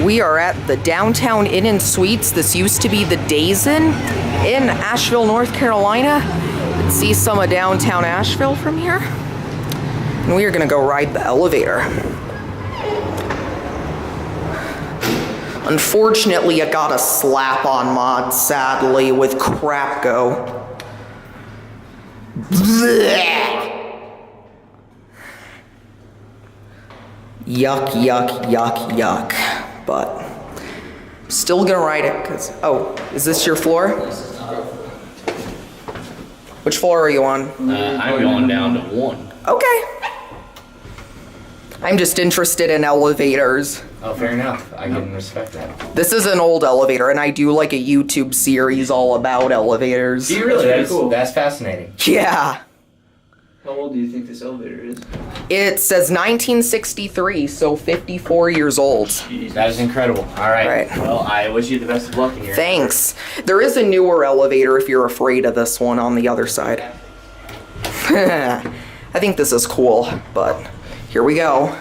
We are at the Downtown Inn and Suites. This used to be the Days Inn in Asheville, North Carolina. Let's see some of downtown Asheville from here. And we are gonna go ride the elevator. Unfortunately, I got a slap-on mod, sadly, with crap go. Blech. Yuck, yuck, yuck, yuck. But I'm still gonna ride it because, oh, is this your floor? Which floor are you on? I'm going down to 1. Okay. I'm just interested in elevators. Oh, fair enough. I can respect that. This is an old elevator, and I do like a YouTube series all about elevators. Do you really? That's cool. That's fascinating. Yeah. How old do you think this elevator is? It says 1963, so 54 years old. Jeez. That is incredible. All right. Right. Well, I wish you the best of luck in here. Thanks. There is a newer elevator if you're afraid of this one on the other side. I think this is cool, but here we go.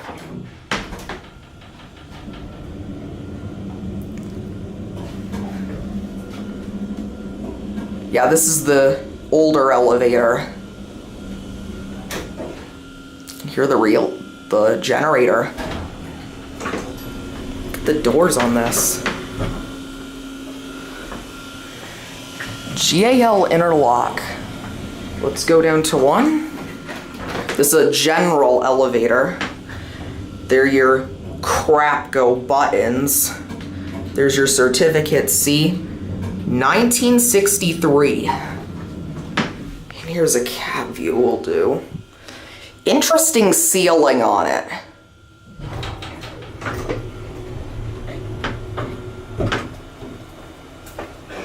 Yeah, this is the older elevator. Hear the generator. Look at the doors on this. GAL interlock. Let's go down to 1. This is a general elevator. They're your crap go buttons. There's your certificate C. 1963. And here's a cab view we'll do. Interesting ceiling on it.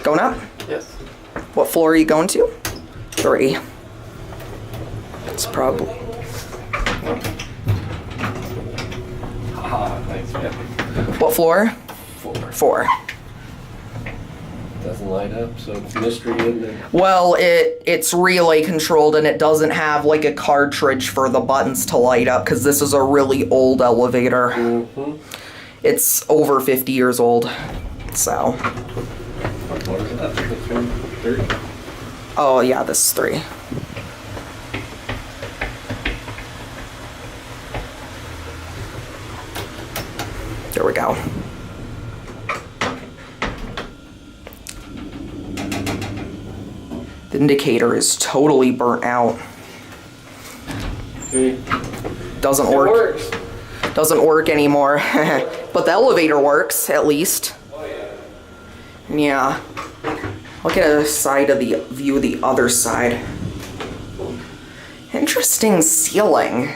Going up? Yes. What floor are you going to? 3. It's probably... Thanks, man. What floor? 4. 4. Doesn't light up, so it's mystery in there. Well, it's relay controlled and it doesn't have like a cartridge for the buttons to light up because this is a really old elevator. Mm-hmm. It's over 50 years old, so. What is that? 30? Oh yeah, this is 3. There we go. The indicator is totally burnt out. Doesn't It work. works. Doesn't work anymore. But the elevator works, at least. Oh, yeah. Yeah. I'll get a side of the view of the other side. Interesting ceiling.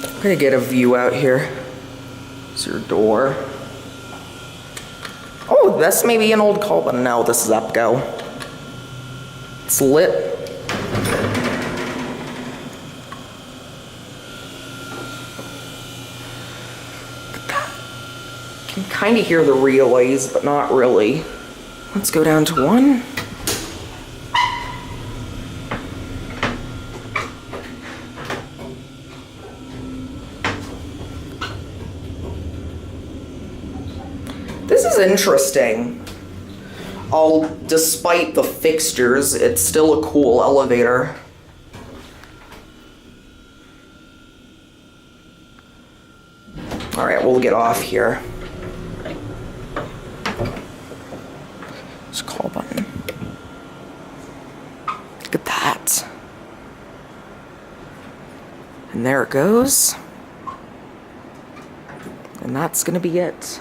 I'm gonna get a view out here. There's your door. Oh, that's maybe an old call, but no, this is EPCO. It's lit. Can kind of hear the relays, but not really. Let's go down to 1. This is interesting. Despite the fixtures, it's still a cool elevator. All right, we'll get off here. Just call button. Look at that. And there it goes. And that's gonna be it.